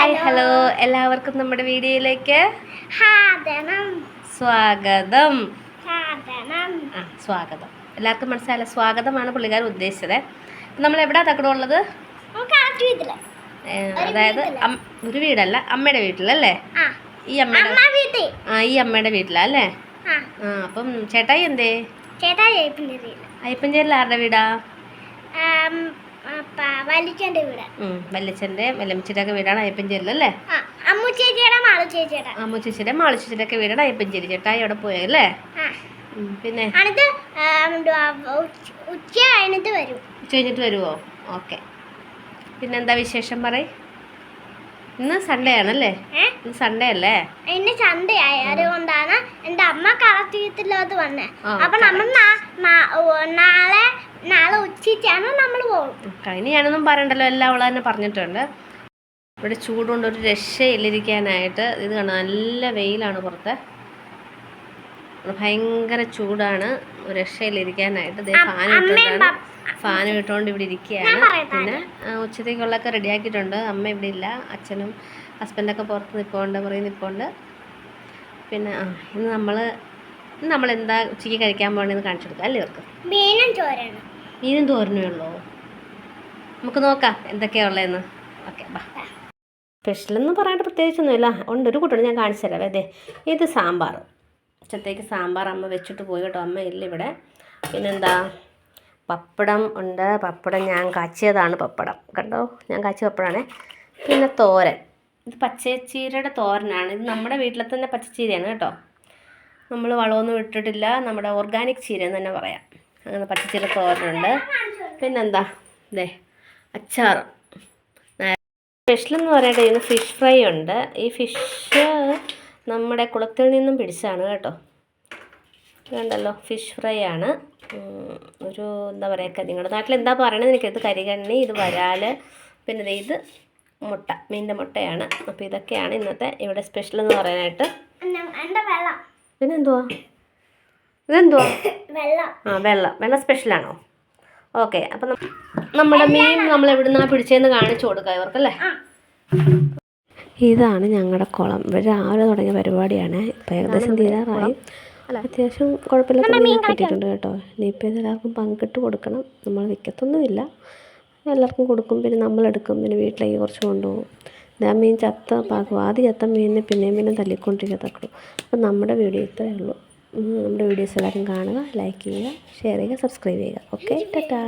Hi hello എല്ലാവർക്കും നമ്മുടെ വീഡിയോയിലേക്ക് സ്വാഗതം. സ്വാഗതം എല്ലാവർക്കും മനസ്സിലായ സ്വാഗതമാണ് പുള്ളിക്കാരൻ ഉദ്ദേശിച്ചത്. നമ്മൾ എവിടാ തക്കടുള്ളത്? അതായത് ഒരു വീടല്ല, അമ്മയുടെ വീട്ടിലല്ലേ? ഈ അമ്മയുടെ വീട്ടിലല്ലേ? അപ്പം ചേട്ടായി എന്തേ? അയ്യപ്പഞ്ചേരിൽ ആരുടെ വീടാ? വല്യച്ഛൻ്റെ വല്യമ്മച്ചിയുടെ ഒക്കെ വീടാണ് അയ്യപ്പഞ്ചേരിൽ അല്ലേ? അമ്മു ചേച്ചിയുടെ മാളു ചേച്ചിയുടെ ഒക്കെ വീടാണ് അയ്യപ്പഞ്ചേരി. ചേട്ടായി അവിടെ പോയല്ലേ? പിന്നെ ഉച്ച കഴിഞ്ഞിട്ട് വരുമോ? ഓക്കെ. പിന്നെന്താ വിശേഷം പറയ്. ഇന്ന് സൺഡേ ആണല്ലേ? ഇന്ന് സൺഡേ അല്ലേ? ഇന്ന് സൺഡേ ആയതുകൊണ്ടാണ് എൻ്റെ അമ്മ കളത്തിലോട്ട് വന്നത്. അപ്പൊ നമ്മൾ നാളെ ഉച്ചയ്ക്കാണ് നമ്മൾ പോകും. ഇനി ഞാനൊന്നും പറയണ്ടല്ലോ, എല്ലാം അവള് തന്നെ പറഞ്ഞിട്ടുണ്ട്. ഇവിടെ ചൂടുകൊണ്ട് ഒരു രക്ഷയില്ലിരിക്കാനായിട്ട്. ഇത് കാണാം, നല്ല വെയിലാണ് പുറത്ത്, ഭയങ്കര ചൂടാണ്, ഒരു രക്ഷയിലിരിക്കാനായിട്ട്. ഫാൻ ഇട്ടുകൊണ്ട് ഇവിടെ ഇരിക്കുകയാണ്. പിന്നെ ഉച്ചത്തേക്കുള്ളതൊക്കെ റെഡിയാക്കിയിട്ടുണ്ട്. അമ്മ ഇവിടെ ഇല്ല, അച്ഛനും ഹസ്ബൻഡൊക്കെ പുറത്ത് നിൽപ്പുണ്ട്. പിന്നെ ഇന്ന് നമ്മൾ എന്താ ഉച്ചയ്ക്ക് കഴിക്കാൻ പോകണമെന്ന് കാണിച്ചു കൊടുക്കാം അല്ലേ ഇവർക്ക്? മീനും തോരനേ ഉള്ളൂ. നമുക്ക് നോക്കാം എന്തൊക്കെയാണ് ഉള്ളതെന്ന്. ഓക്കെ, ബാ. സ്പെഷ്യലെന്ന് പറയാണ്ട് പ്രത്യേകിച്ചൊന്നുമില്ല. ഉണ്ട്, ഒരു കൂട്ടം ഞാൻ കാണിച്ചു തരാം. അതെ, ഇത് സാമ്പാർ. ഉച്ചത്തേക്ക് സാമ്പാർ അമ്മ വെച്ചിട്ട് പോയി കേട്ടോ, അമ്മ ഇല്ല ഇവിടെ. പിന്നെന്താ, പപ്പടം ഉണ്ട്. പപ്പടം ഞാൻ കാച്ചിയതാണ്. പപ്പടം കണ്ടോ, ഞാൻ കാച്ചിയ പപ്പടമാണേ. പിന്നെ തോരൻ, ഇത് പച്ചച്ചീരയുടെ തോരനാണ്. ഇത് നമ്മുടെ വീട്ടിലെ തന്നെ പച്ചച്ചീരയാണ് കേട്ടോ, നമ്മൾ വളമൊന്നും ഇട്ടിട്ടില്ല, നമ്മുടെ ഓർഗാനിക് ചീര എന്ന് തന്നെ പറയാം. അങ്ങനെ പച്ചച്ചീര തോരനുണ്ട്. പിന്നെന്താ, ഇതേ അച്ചാർ. സ്പെഷ്യലെന്ന് പറയട്ടെ, ഇന്ന് ഫിഷ് ഫ്രൈ ഉണ്ട്. ഈ ഫിഷ് നമ്മുടെ കുളത്തിൽ നിന്നും പിടിച്ചാണ് കേട്ടോ. വേണ്ടല്ലോ, ഫിഷ് ഫ്രൈ ആണ്. ഒരു എന്താ പറയുക, നിങ്ങളുടെ നാട്ടിൽ എന്താ പറയണത് എനിക്കത്. കരികണ്ണി, ഇത് വരാൽ, പിന്നെ ഇത് മുട്ട, മീനിൻ്റെ മുട്ടയാണ്. അപ്പോൾ ഇതൊക്കെയാണ് ഇന്നത്തെ ഇവിടെ സ്പെഷ്യൽ എന്ന് പറയാനായിട്ട്. പിന്നെ ഇതെന്തുവാ? വെള്ളം സ്പെഷ്യലാണോ? ഓക്കെ. അപ്പം നമ്മുടെ മീൻ നമ്മൾ എവിടുന്നാണ് പിടിച്ചതെന്ന് കാണിച്ചു കൊടുക്കാം ഇവർക്കല്ലേ. ഇതാണ് ഞങ്ങളുടെ കുളം. ഇവിടെ രാവിലെ തുടങ്ങിയ പരിപാടിയാണ്. ഇപ്പം ഏകദേശം തീരാറായി. അത്യാവശ്യം കുഴപ്പമില്ലാത്ത മീൻ കിട്ടിയിട്ടുണ്ട് കേട്ടോ. ഇനിയിപ്പോൾ ഇതെല്ലാവർക്കും പങ്കിട്ട് കൊടുക്കണം. നമ്മൾ വിൽക്കത്തൊന്നുമില്ല, എല്ലാവർക്കും കൊടുക്കും. പിന്നെ നമ്മളെടുക്കും, പിന്നെ വീട്ടിലേക്ക് കുറച്ച് കൊണ്ടുപോകും. ആ മീൻ ആദ്യം ചത്ത മീനിനെ പിന്നെയും തല്ലിക്കൊണ്ടിരിക്കത്തക്കുള്ളൂ. അപ്പം നമ്മുടെ വീഡിയോ ഇത്രയേ ഉള്ളൂ. നമ്മുടെ വീഡിയോസ് എല്ലാവരും കാണുക, ലൈക്ക് ചെയ്യുക, ഷെയർ ചെയ്യുക, സബ്സ്ക്രൈബ് ചെയ്യുക. ഓക്കെ, ടാറ്റാ.